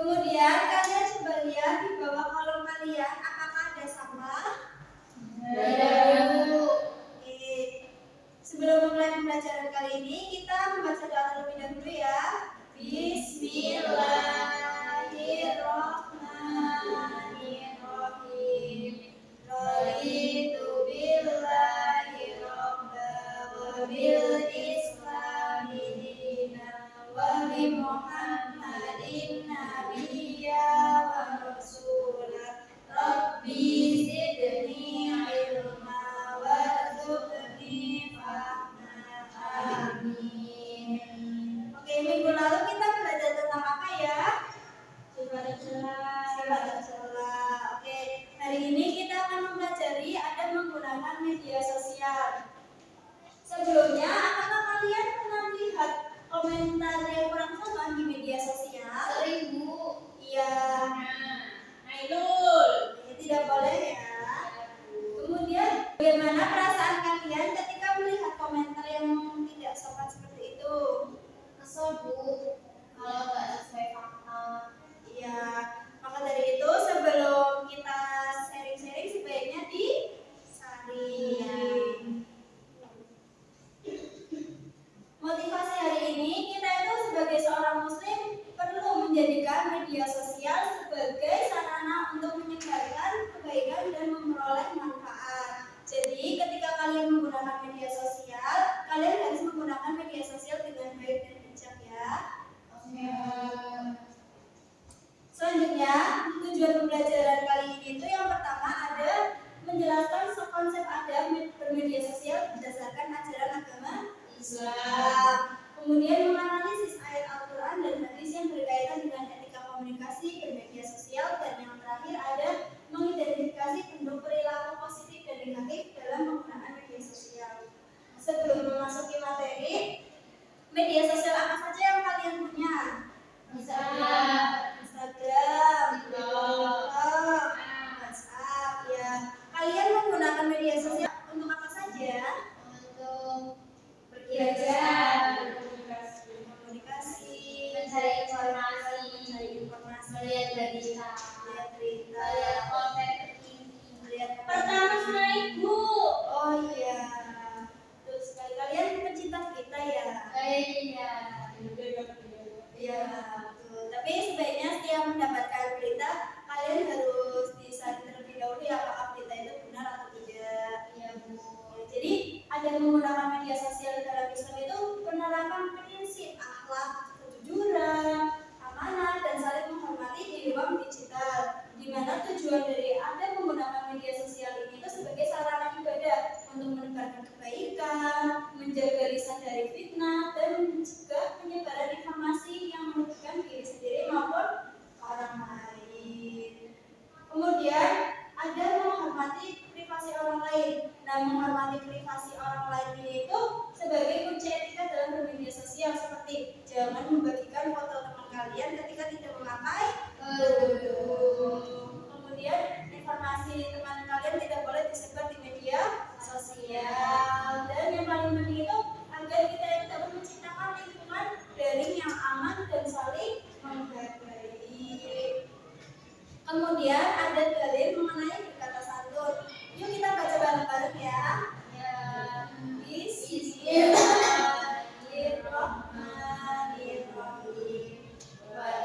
Kemudian kalian coba lihat di bawah kolom kalian, apakah ada sampah? Tidak. Oke. Sebelum memulai pembelajaran kali ini, kita membaca doa terlebih dahulu ya. Bismillahirrahmanirrahim. Raditu billahi robba wa bil islami dinan wa bi Muhammadin nabiyya wa rasulah. Rabbi zidni ilma warzuqni fahma. Amin. Oke, minggu lalu kita belajar tentang apa ya? Sifat celah. Oke, hari ini kita akan mempelajari ada menggunakan media sosial. Sebelumnya, apakah kalian pernah melihat komentar yang kurang sopan di media sosial? Sering, Bu. Iya. Ainul. Tidak boleh ya. Kemudian, bagaimana perasaan kalian ketika melihat komentar yang tidak sopan seperti itu? Kesel, Bu. Kalau nggak sesuai fakta. Iya. Maka dari itu, sebelum kita sharing-sharing, sebaiknya disaring. Motivasi hari ini, kita itu sebagai seorang muslim perlu menjadikan media sosial sebagai sarana untuk menyebarkan kebaikan dan memperoleh manfaat. Jadi ketika kalian menggunakan media sosial, kalian harus menggunakan media sosial dengan baik dan bijak ya. Selanjutnya, tujuan pembelajaran kali ini itu yang pertama ada menjelaskan konsep adab bermedia sosial berdasarkan ajaran agama Islam. Kemudian menganalisis ayat Al-Quran dan hadis yang berkaitan dengan etika komunikasi bermedia sosial. Dan yang terakhir ada mengidentifikasi bentuk perilaku positif dan negatif dalam penggunaan media sosial. Sebelum memasuki materi, media sosial apa saja yang kalian punya? Instagram, TikTok, WhatsApp ya. Kalian menggunakan media sosial untuk apa saja? Untuk belajar, komunikasi, mencari informasi, melihat berita, melihat konten terkini. Pertama Ibu. Oh iya. Terus sekali kalian pencinta berita ya? Iya. Iya, betul. Tapi sebaiknya setiap mendapatkan berita, kalian harus disaring terlebih dahulu ya apakah berita itu benar atau tidak. Iya, Bu. Ya, jadi ada menggunakan media sosial dalam Islam itu penerapan prinsip akhlak, kejujuran, amanah, dan saling menghormati di ruang digital. Di mana tujuan dari Anda menggunakan media sosial ini itu sebagai sarana ibadah untuk menebarkan kebaikan, menjaga lisan dari fitnah, dan juga penyebaran informasi yang merugikan diri sendiri maupun orang lain. Kemudian ada menghormati privasi orang lain. Nah, menghormati privasi orang lain ini itu sebagai kunci etika dalam bermedia sosial, seperti jangan membagikan foto teman kalian ketika tidak memakai kerudung. Kemudian informasi teman kalian tidak boleh disebar di media sosial. Dan yang paling penting itu agar kita itu dapat menciptakan lingkungan daring yang aman dan saling menghargai. Kemudian ada dalil mengenai berkata santun. Yuk kita baca bareng-bareng ya. Bismillahirrahmanirrahim. Wa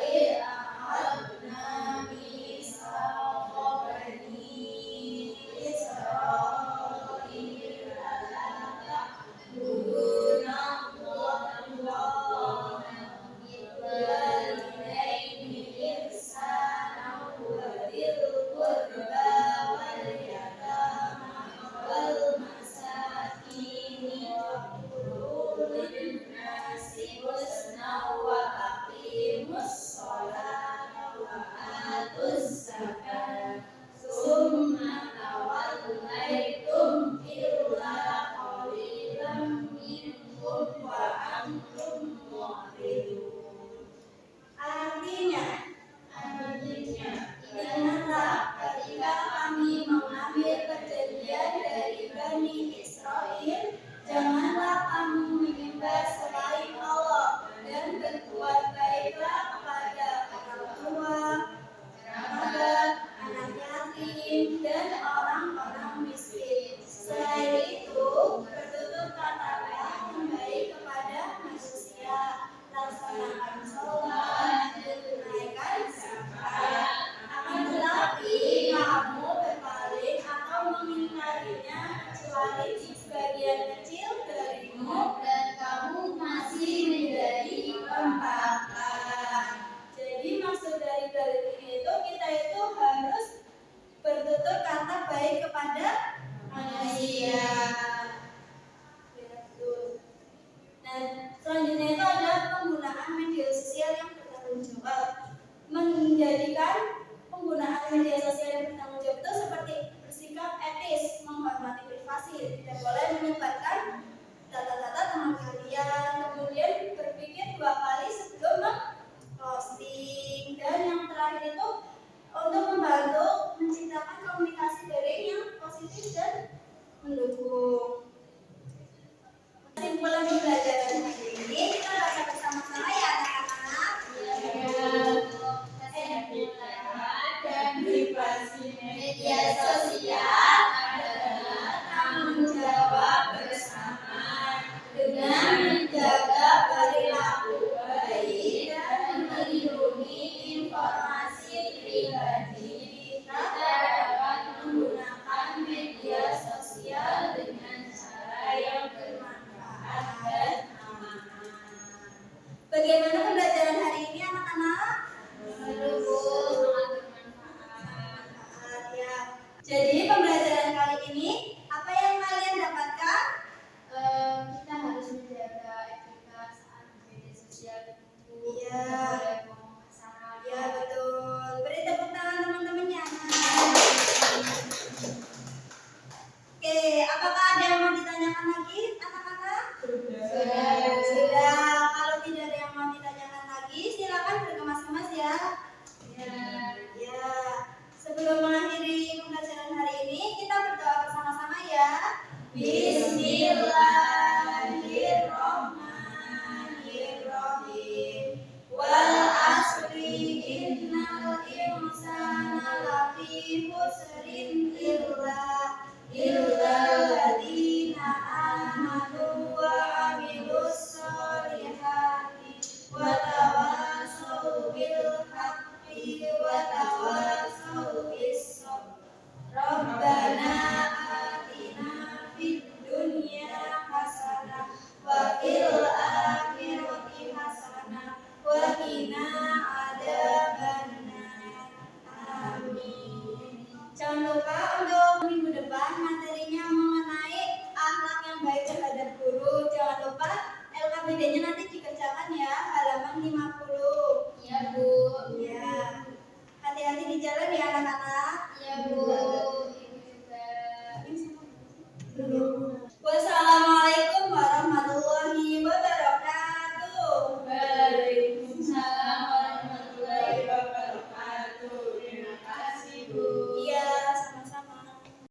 Bagaimana pembelajaran hari ini anak-anak? Seru Bu, sangat bermanfaat. Ya. Jadi pembelajaran kali ini apa yang kalian dapatkan? Kita harus menjaga etika saat media sosial itu. Iya. Tidak boleh ngomong kasar. Ya betul. Beri tepuk tangan teman-temannya. Oke, apakah ada yang mau ditanyakan lagi anak-anak? Sudah. Kalau tidak ada yang mau ditanyakan lagi, silakan berkemas-kemas ya. Ya. Sebelum mengakhiri pembelajaran hari ini, kita berdoa bersama-sama ya. Bismillahirrahmanirrahim. Wal asri innal insana lafi khusrin illa alladziina aamanu wa 'amilus sholihati wa tawassaw bil haqqi wa tawassaw bis sabr. Rabbana atina fid dunya hasanah wa fil akhirati hasanah wa qina adzabannar. Amin. Jangan lupa untuk minggu depan materinya mengenai akhlak yang baik terhadap guru. Jangan lupa LKPD-nya nanti dikerjakan ya, halaman 50. Iya Bu. Ya. Hati-hati di jalan ya anak-anak.